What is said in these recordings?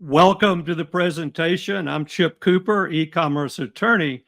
Welcome to the presentation. I'm Chip Cooper, e-commerce attorney,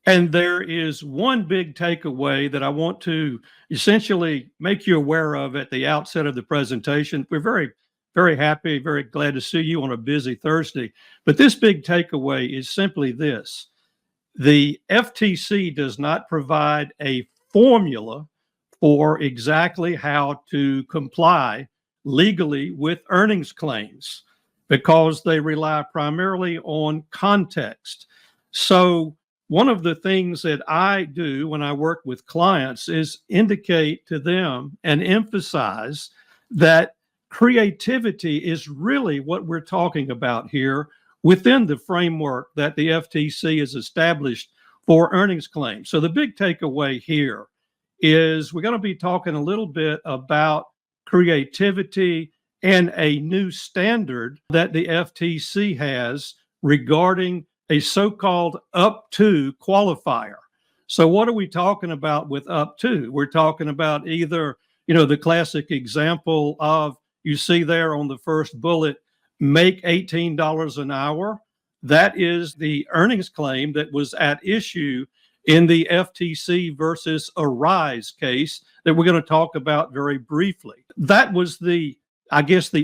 and there is one big takeaway that I want to essentially make you aware of at the outset of the presentation. We're very happy, very glad to see you on a busy Thursday. But this big takeaway is simply this. The FTC does not provide a formula for exactly how to comply legally with earnings claims, because they rely primarily on context. So one of the things that I do when I work with clients is indicate to them and emphasize that creativity is really what we're talking about here within the framework that the FTC has established for earnings claims. So the big takeaway here is we're going to be talking a little bit about creativity and a new standard that the FTC has regarding a so-called up to qualifier. So what are we talking about with up to? We're talking about either, the classic example of, you see there on the first bullet, make $18 an hour. That is the earnings claim that was at issue in the FTC versus Arise case that we're going to talk about very briefly. That was the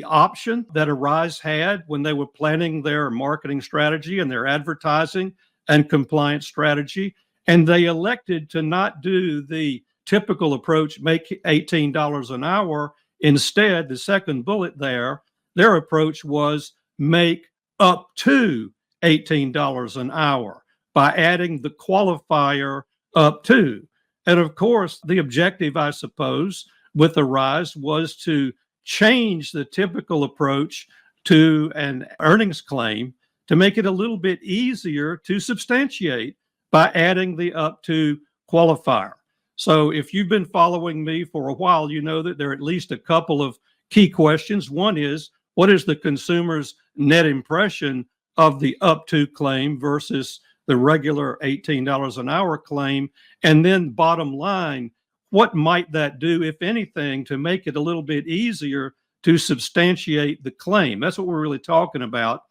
option that Arise had when they were planning their marketing strategy and their advertising and compliance strategy. And they elected to not do the typical approach, make $18 an hour. Instead, the second bullet there, their approach was make up to $18 an hour by adding the qualifier up to. And of course, the objective, I suppose, with Arise was to change the typical approach to an earnings claim to make it a little bit easier to substantiate by adding the up to qualifier. So if you've been following me for a while, you know that there are at least a couple of key questions. One is, what is the consumer's net impression of the up to claim versus the regular $18 an hour claim? And then bottom line, what might that do, if anything, to make it a little bit easier to substantiate the claim? That's what we're really talking about.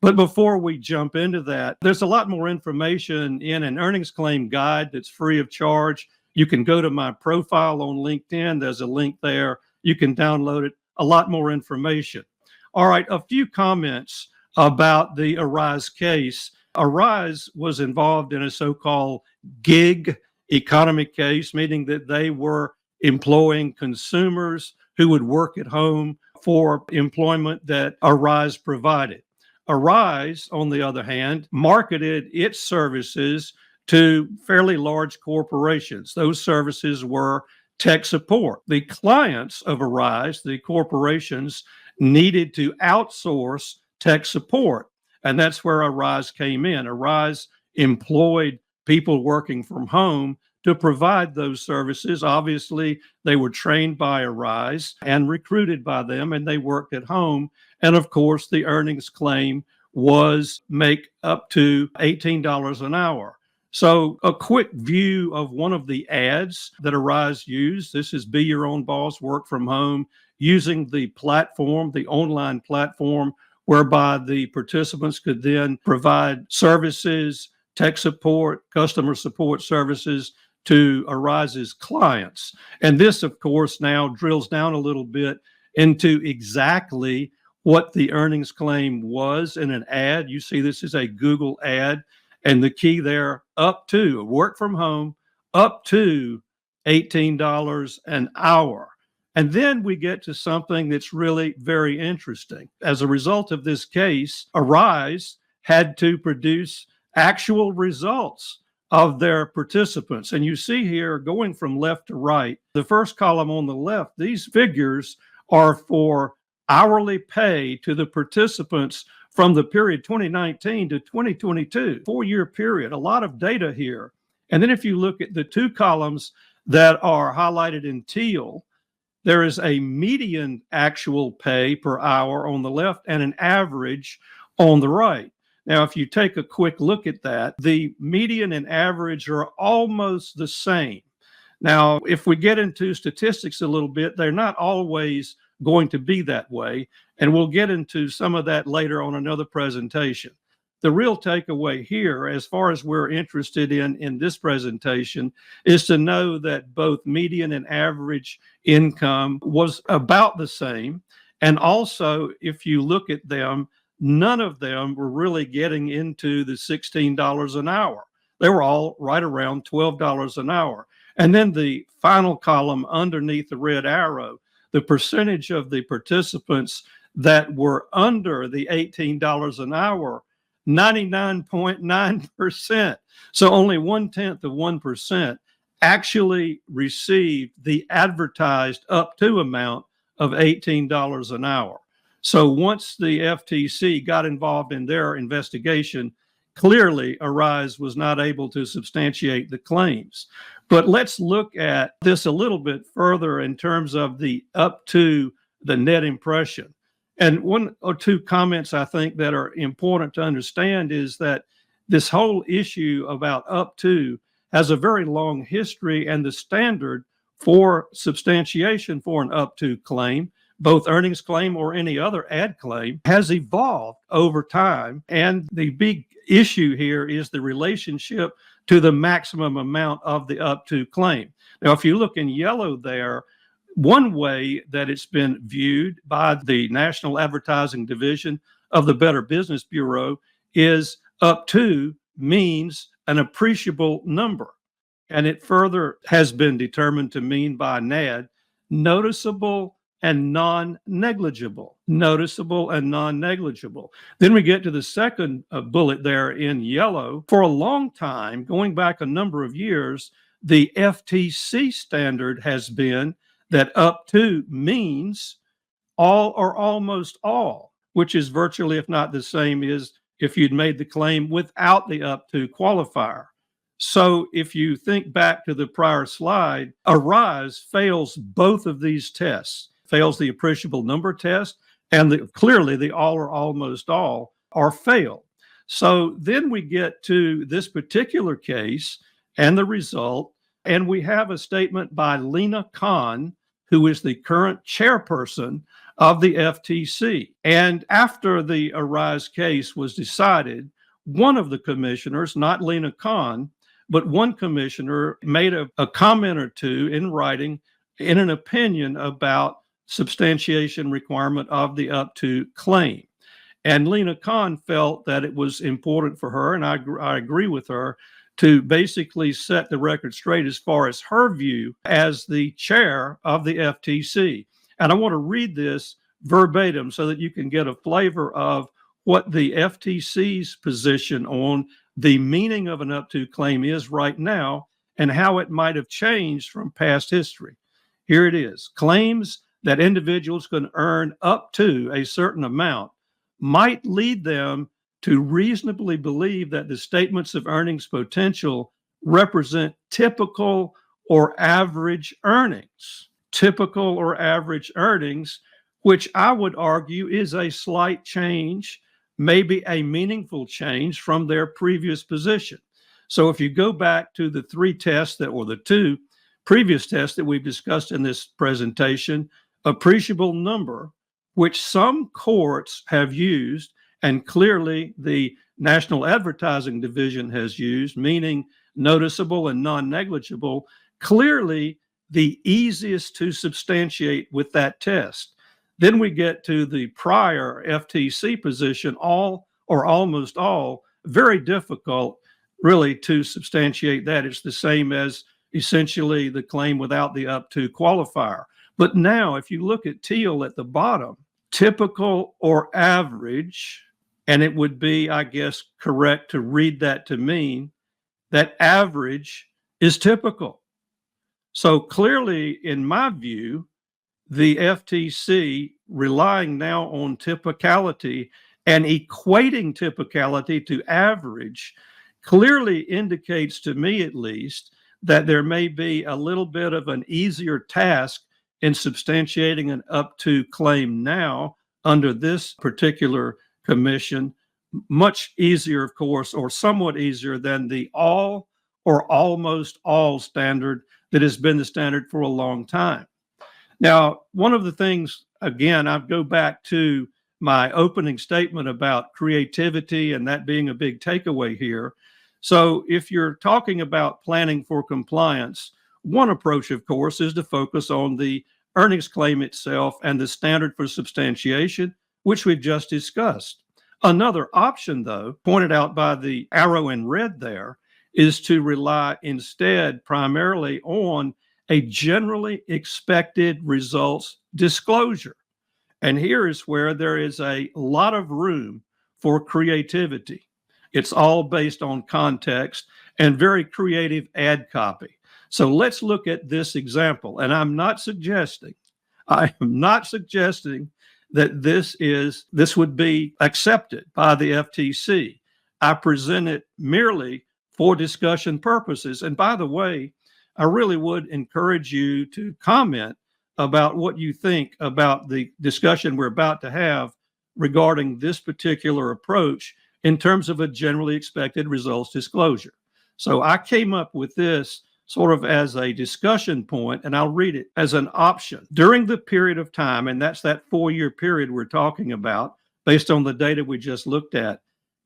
But before we jump into that, there's a lot more information in an earnings claim guide that's free of charge. You can go to my profile on LinkedIn. There's a link there. You can download it. A lot more information. All right, a few comments about the Arise case. Arise was involved in a so-called gig economy case, meaning that they were employing consumers who would work at home for employment that Arise provided. Arise, on the other hand, marketed its services to fairly large corporations. Those services were tech support. The clients of Arise, the corporations, needed to outsource tech support. And that's where Arise came in. Arise employed people working from home to provide those services. Obviously, they were trained by Arise and recruited by them, and they worked at home. And of course, the earnings claim was make up to $18 an hour. So a quick view of one of the ads that Arise used. This is Be Your Own Boss, Work From Home, using the platform, the online platform, whereby the participants could then provide services, tech support, customer support services to Arise's clients. And this, of course, now drills down a little bit into exactly what the earnings claim was in an ad. You see, this is a Google ad, and the key there, up to, work from home, up to $18 an hour. And then we get to something that's really very interesting. As a result of this case, Arise had to produce actual results of their participants. And you see here, going from left to right, the first column on the left, these figures are for hourly pay to the participants from the period 2019 to 2022, 4-year period, a lot of data here. And then if you look at the two columns that are highlighted in teal, there is a median actual pay per hour on the left and an average on the right. Now, if you take a quick look at that, the median and average are almost the same. Now, if we get into statistics a little bit, they're not always going to be that way. And we'll get into some of that later on another presentation. The real takeaway here, as far as we're interested in this presentation, is to know that both median and average income was about the same. And also, if you look at them, none of them were really getting into the $16 an hour. They were all right around $12 an hour. And then the final column underneath the red arrow, the percentage of the participants that were under the $18 an hour, 99.9%. So only 0.1% actually received the advertised up to amount of $18 an hour. So once the FTC got involved in their investigation, clearly Arise was not able to substantiate the claims. But let's look at this a little bit further in terms of the up to the net impression. And one or two comments I think that are important to understand is that this whole issue about up to has a very long history, and the standard for substantiation for an up to claim, both earnings claim or any other ad claim, has evolved over time. And the big issue here is the relationship to the maximum amount of the up to claim. Now, if you look in yellow there, one way that it's been viewed by the National Advertising Division of the Better Business Bureau is up to means an appreciable number. And it further has been determined to mean by NAD noticeable and non-negligible. Noticeable and non-negligible. Then we get to the second bullet there in yellow. For a long time, going back a number of years, the FTC standard has been that up to means all or almost all, which is virtually, if not the same, as if you'd made the claim without the up to qualifier. So if you think back to the prior slide, Arise fails both of these tests, fails the appreciable number test, and clearly the all or almost all are failed. So then we get to this particular case and the result, and we have a statement by Lena Khan, who is the current chairperson of the FTC. And after the Arise case was decided, one of the commissioners, not Lena Khan, but one commissioner made a comment or two in writing in an opinion about substantiation requirement of the up to claim. And Lena Khan felt that it was important for her, and I agree with her, to basically set the record straight as far as her view as the chair of the FTC. And I want to read this verbatim so that you can get a flavor of what the FTC's position on the meaning of an up to claim is right now and how it might have changed from past history. Here it is. Claims that individuals can earn up to a certain amount might lead them to reasonably believe that the statements of earnings potential represent typical or average earnings. Typical or average earnings, which I would argue is a slight change, maybe a meaningful change from their previous position. So if you go back to the the two previous tests that we've discussed in this presentation, appreciable number, which some courts have used, and clearly the National Advertising Division has used, meaning noticeable and non-negligible, clearly the easiest to substantiate with that test. Then we get to the prior FTC position, all or almost all, very difficult really to substantiate that. It's the same as essentially the claim without the up to qualifier. But now if you look at teal at the bottom, typical or average, and it would be, I guess, correct to read that to mean that average is typical. So clearly, in my view, the FTC relying now on typicality and equating typicality to average clearly indicates to me, at least, that there may be a little bit of an easier task in substantiating an up to claim now under this particular commission, much easier, of course, or somewhat easier than the all or almost all standard that has been the standard for a long time. Now, one of the things again, I go back to my opening statement about creativity and that being a big takeaway here. So if you're talking about planning for compliance, one approach, of course, is to focus on the earnings claim itself and the standard for substantiation, which we've just discussed. Another option, though, pointed out by the arrow in red there, is to rely instead primarily on a generally expected results disclosure. And here is where there is a lot of room for creativity. It's all based on context and very creative ad copy. So let's look at this example. And I am not suggesting that this would be accepted by the FTC. I present it merely for discussion purposes. And by the way, I really would encourage you to comment about what you think about the discussion we're about to have regarding this particular approach in terms of a generally expected results disclosure. So I came up with this sort of as a discussion point, and I'll read it as an option. During the period of time, and that's that 4-year period we're talking about, based on the data we just looked at,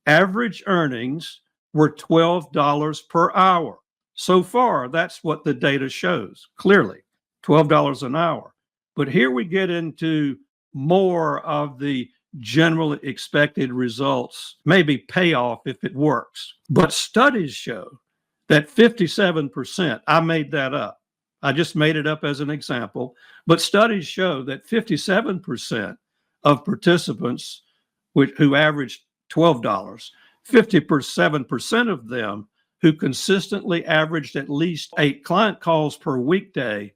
average earnings were $12 per hour. So far, that's what the data shows, clearly, $12 an hour. But here we get into more of the generally expected results, maybe payoff if it works. But studies show that 57%, I made that up. I just made it up as an example, but studies show that 57% of participants who averaged $12, 57% of them who consistently averaged at least 8 client calls per weekday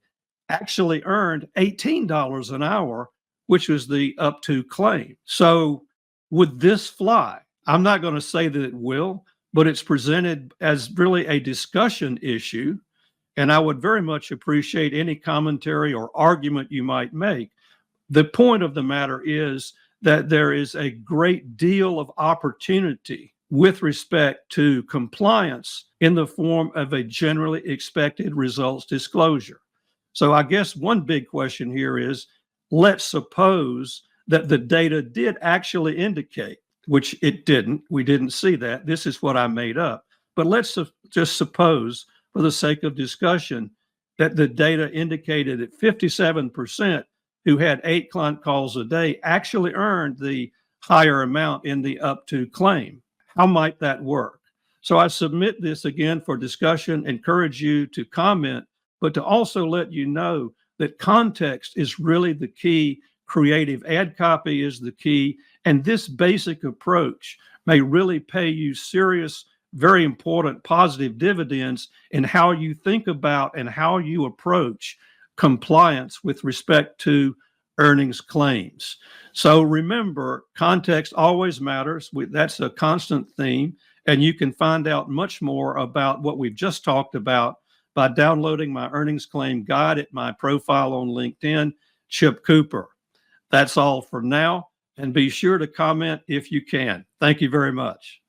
actually earned $18 an hour, which was the up to claim. So would this fly? I'm not going to say that it will, but it's presented as really a discussion issue. And I would very much appreciate any commentary or argument you might make. The point of the matter is that there is a great deal of opportunity with respect to compliance in the form of a generally expected results disclosure. So I guess one big question here is, let's suppose that the data did actually indicate, which it didn't. We didn't see that. This is what I made up. But let's just suppose, for the sake of discussion, that the data indicated that 57% who had 8 client calls a day actually earned the higher amount in the up to claim. How might that work? So I submit this again for discussion, encourage you to comment, but to also let you know that context is really the key. Creative ad copy is the key. And this basic approach may really pay you serious, very important positive dividends in how you think about and how you approach compliance with respect to earnings claims. So remember, context always matters. That's a constant theme. And you can find out much more about what we've just talked about by downloading my earnings claim guide at my profile on LinkedIn, Chip Cooper. That's all for now. And be sure to comment if you can. Thank you very much.